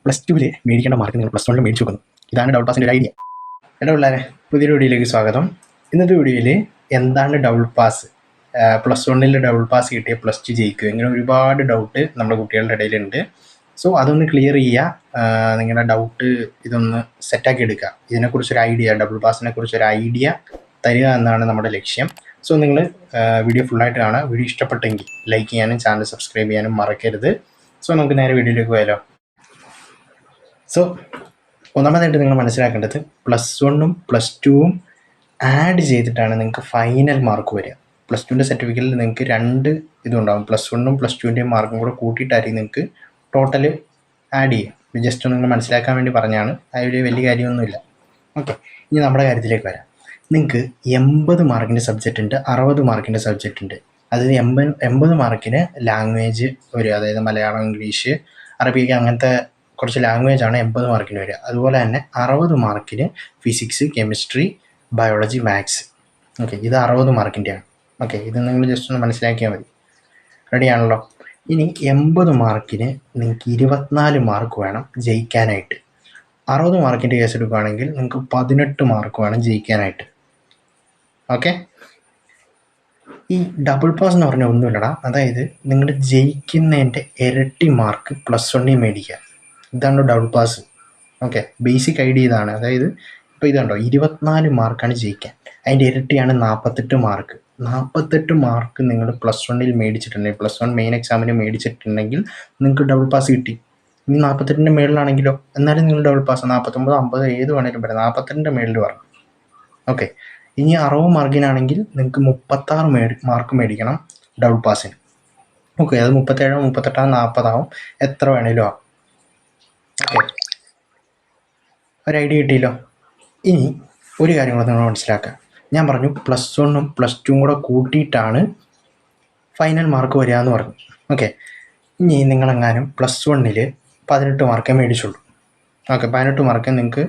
Plus ടുവിൽ മേടിക്കേണ്ട mark നിങ്ങൾ plus വണ്ണിൽ മേടിച്ചു വെക്കുന്നു. ഇതാണ് ഡബിൾ പാസിൻ്റെ ഒരു ഐഡിയ. എടാ പിള്ളേരെ, പുതിയൊരു വീഡിയോയിലേക്ക് സ്വാഗതം. ഇന്നത്തെ വീഡിയോയിൽ എന്താണ് ഡബിൾ പാസ്, പ്ലസ് വണ്ണിൽ ഡബിൾ പാസ് കിട്ടിയ പ്ലസ് ടു ജയിക്കുക, ഇങ്ങനെ ഒരുപാട് ഡൗട്ട് നമ്മുടെ കുട്ടികളുടെ ഇടയിലുണ്ട്. സോ അതൊന്ന് ക്ലിയർ ചെയ്യുക, നിങ്ങളുടെ ഡൗട്ട് ഇതൊന്ന് സെറ്റാക്കി എടുക്കുക. ഇതിനെക്കുറിച്ചൊരു ഐഡിയ, ഡബിൾ പാസിനെ കുറിച്ചൊരു ഐഡിയ തരിക എന്നാണ് നമ്മുടെ ലക്ഷ്യം. സോ നിങ്ങൾ വീഡിയോ ഫുള്ളായിട്ട് കാണുക. വീഡിയോ ഇഷ്ടപ്പെട്ടെങ്കിൽ ലൈക്ക് ചെയ്യാനും ചാനൽ സബ്സ്ക്രൈബ് ചെയ്യാനും മറക്കരുത്. സോ നമുക്ക് നേരെ വീഡിയോയിലേക്ക് പോയാലോ. സോ ഒന്നാമതായിട്ട് നിങ്ങൾ മനസ്സിലാക്കേണ്ടത്, പ്ലസ് വണ്ണും പ്ലസ് ടുവും ആഡ് ചെയ്തിട്ടാണ് നിങ്ങൾക്ക് ഫൈനൽ മാർക്ക് വരിക. പ്ലസ് ടുവിൻ്റെ സർട്ടിഫിക്കറ്റിൽ നിങ്ങൾക്ക് രണ്ട് ഇതുണ്ടാകും. പ്ലസ് വണ്ണും പ്ലസ് ടുവിൻ്റെയും മാർക്കും കൂടെ കൂട്ടിയിട്ടായിരിക്കും നിങ്ങൾക്ക് ടോട്ടൽ ആഡ് ചെയ്യുക. ജസ്റ്റ് നിങ്ങൾ മനസ്സിലാക്കാൻ വേണ്ടി പറഞ്ഞാണ്, അതിൽ വലിയ കാര്യമൊന്നുമില്ല. ഓക്കെ, ഇനി നമ്മുടെ കാര്യത്തിലേക്ക് വരാം. നിങ്ങൾക്ക് 80 മാർക്കിൻ്റെ സബ്ജക്റ്റ് ഉണ്ട്, 60 മാർക്കിൻ്റെ സബ്ജക്റ്റ് ഉണ്ട്. അതായത് 80 മാർക്കിന് ലാംഗ്വേജ് വരിക, അതായത് മലയാളം, ഇംഗ്ലീഷ്, അറബിക്ക്, അങ്ങനത്തെ കുറച്ച് ലാംഗ്വേജാണ് 80 മാർക്കിന് വരിക. അതുപോലെ തന്നെ 60 മാർക്കിന് physics, chemistry, biology, maths. Okay, ഇത് 60 മാർക്കിൻ്റെയാണ്. ഓക്കെ, ഇത് നിങ്ങൾ ജസ്റ്റ് ഒന്ന് മനസ്സിലാക്കിയാൽ മതി. റെഡിയാണല്ലോ. ഇനി 80 മാർക്കിന് നിങ്ങൾക്ക് 24 മാർക്ക് വേണം ജയിക്കാനായിട്ട്. 60 മാർക്കിൻ്റെ കേസ് എടുക്കുകയാണെങ്കിൽ നിങ്ങൾക്ക് 18 മാർക്ക് വേണം ജയിക്കാനായിട്ട്. ഓക്കെ, ഈ ഡബിൾ പാസ് എന്ന് പറഞ്ഞാൽ ഒന്നുമില്ലടാ, അതായത് നിങ്ങൾ ജയിക്കുന്നതിൻ്റെ ഇരട്ടി മാർക്ക് പ്ലസ് വണ്ണിൽ മേടിക്കുക. ഇതാണ് double pass. Okay, basic idea ഇതാണ്. അതായത് ഇപ്പോൾ ഇതുണ്ടോ, 24 മാർക്കാണ് ജയിക്കാൻ, അതിൻ്റെ ഇരട്ടിയാണ് 48 മാർക്ക്. 48 മാർക്ക് നിങ്ങൾ പ്ലസ് വണ്ണിൽ മേടിച്ചിട്ടുണ്ടെങ്കിൽ, പ്ലസ് വൺ മെയിൻ എക്സാമിന് മേടിച്ചിട്ടുണ്ടെങ്കിൽ നിങ്ങൾക്ക് ഡബിൾ പാസ് കിട്ടി. ഇനി 48ൻ്റെ മേളിലാണെങ്കിലോ, എന്നാലും നിങ്ങൾ ഡബിൾ പാസ് 49, 50 ഏത് വേണേലും വരാം, 48ൻ്റെ മേളിൽ വരണം. ഓക്കെ, ഇനി 60 മാർക്കിനാണെങ്കിൽ നിങ്ങൾക്ക് 36 മാർക്ക് മേടിക്കണം ഡബിൾ പാസിന്. ഓക്കെ, അത് 37, 38, 40 ആവും, എത്ര വേണേലും ആവും. ഓക്കെ, ഒരു ഐഡിയ കിട്ടിയല്ലോ. ഇനി ഒരു കാര്യം കൂടെ നിങ്ങൾ മനസ്സിലാക്കുക. ഞാൻ പറഞ്ഞു പ്ലസ് വണ്ണും പ്ലസ് ടുവും കൂടെ കൂട്ടിയിട്ടാണ് ഫൈനൽ മാർക്ക് വരിക എന്ന് പറഞ്ഞു. ഓക്കെ, ഇനി നിങ്ങളെങ്ങാനും പ്ലസ് വണ്ണിൽ 18 മാർക്കേ മേടിച്ചുള്ളൂ. ഓക്കെ, 18 മാർക്ക് നിങ്ങൾക്ക്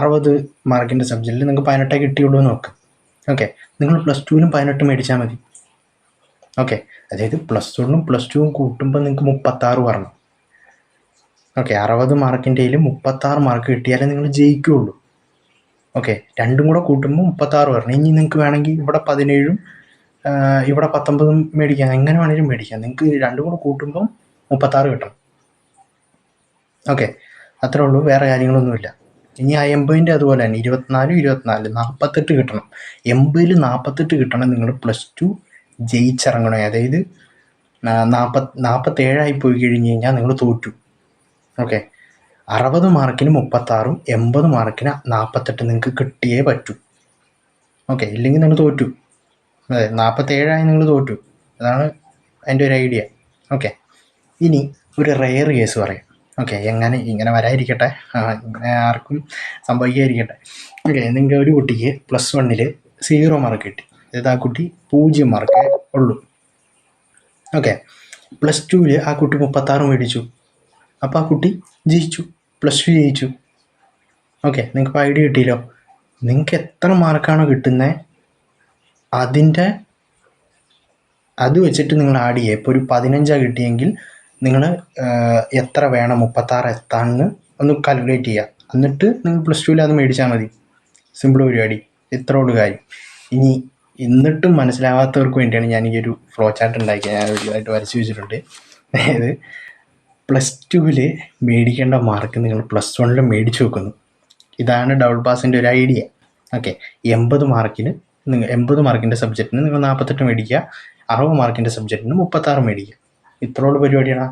60 മാർക്കിൻ്റെ സബ്ജക്റ്റിൽ നിങ്ങൾക്ക് 18 കിട്ടിയുള്ളൂ എന്ന് നോക്കുക. ഓക്കെ, നിങ്ങൾ പ്ലസ് ടുവിലും 18 മേടിച്ചാൽ മതി. ഓക്കെ, അതായത് പ്ലസ് വണ്ണും പ്ലസ് ടുവും കൂട്ടുമ്പോൾ നിങ്ങൾക്ക് 36 വരണം. ഓക്കെ, 60 മാർക്കിൻ്റെയിൽ 36 മാർക്ക് കിട്ടിയാലേ നിങ്ങൾ ജയിക്കുകയുള്ളൂ. ഓക്കെ, രണ്ടും കൂടെ കൂട്ടുമ്പോൾ 36 വരണം. ഇനി നിങ്ങൾക്ക് വേണമെങ്കിൽ ഇവിടെ 17ഉം ഇവിടെ 19 മേടിക്കാം, എങ്ങനെ വേണമെങ്കിലും മേടിക്കാം. നിങ്ങൾക്ക് രണ്ടും കൂടെ കൂട്ടുമ്പോൾ 36 കിട്ടണം. ഓക്കെ, അത്രേ ഉള്ളൂ, വേറെ കാര്യങ്ങളൊന്നുമില്ല. ഇനി ആ 80ൻ്റെ അതുപോലെ തന്നെ 24, 48 കിട്ടണം. 80ൽ 48 കിട്ടണം നിങ്ങൾ പ്ലസ് ടു ജയിച്ചിറങ്ങണേ. അതായത് 47 പോയി കഴിഞ്ഞ് കഴിഞ്ഞാൽ നിങ്ങൾ തോറ്റു. ഓക്കെ, 60 മാർക്കിന് 36ഉം 80 മാർക്കിന് 48 നിങ്ങൾക്ക് കിട്ടിയേ പറ്റൂ. ഓക്കെ, ഇല്ലെങ്കിൽ നിങ്ങൾ തോറ്റു. അതെ, 47 നിങ്ങൾ തോറ്റു. അതാണ് അതിൻ്റെ ഒരു ഐഡിയ. ഓക്കെ, ഇനി ഒരു റെയർ കേസ് പറയാം. ഓക്കെ, ഇങ്ങനെ വരാതിരിക്കട്ടെ, ഇങ്ങനെ ആർക്കും സംഭവിക്കാതിരിക്കട്ടെ. ഓക്കെ, നിങ്ങൾ ഒരു കുട്ടിക്ക് പ്ലസ് വണ്ണിൽ 0 മാർക്ക് കിട്ടി, അതായത് ആ കുട്ടി 0 മാർക്കേ ഉള്ളൂ. ഓക്കെ, പ്ലസ് ടുവിൽ ആ കുട്ടി 36 മേടിച്ചു, അപ്പോൾ ആ കുട്ടി ജയിച്ചു, പ്ലസ് ടു ജയിച്ചു. ഓക്കെ, നിങ്ങൾക്ക് ഐഡിയ കിട്ടിയല്ലോ. നിങ്ങൾക്ക് എത്ര മാർക്കാണോ കിട്ടുന്നത് അത് വെച്ചിട്ട് നിങ്ങൾ ആഡ് ചെയ്യുക. ഇപ്പോൾ ഒരു 15 കിട്ടിയെങ്കിൽ നിങ്ങൾ എത്ര വേണം 36 എത്താമെന്ന് ഒന്ന് കാൽക്കുലേറ്റ് ചെയ്യുക. എന്നിട്ട് നിങ്ങൾ പ്ലസ് ടുവിൽ അത് മേടിച്ചാൽ മതി. സിമ്പിൾ പരിപാടി, ഇത്രയോട് കാര്യം. ഇനി എന്നിട്ടും മനസ്സിലാവാത്തവർക്ക് വേണ്ടിയാണ് ഞാൻ ഈ ഒരു ഫ്ലോ ചാർട്ട് ഉണ്ടാക്കിയത്. ഞാൻ വീഡിയോയായിട്ട് വരച്ച് വെച്ചിട്ടുണ്ട്. അതായത് പ്ലസ് ടുവിൽ മേടിക്കേണ്ട മാർക്ക് നിങ്ങൾ പ്ലസ് വണ്ണിൽ മേടിച്ച് വെക്കുന്നു. ഇതാണ് ഡബിൾ പാസിൻ്റെ ഒരു ഐഡിയ. ഓക്കെ, 80 മാർക്കിൻ്റെ സബ്ജക്റ്റിന് നിങ്ങൾ 48 മേടിക്കുക, 60 മാർക്കിൻ്റെ സബ്ജക്റ്റിന് 36 മേടിക്കുക. ഇത്രയോട് പരിപാടിയാണ്.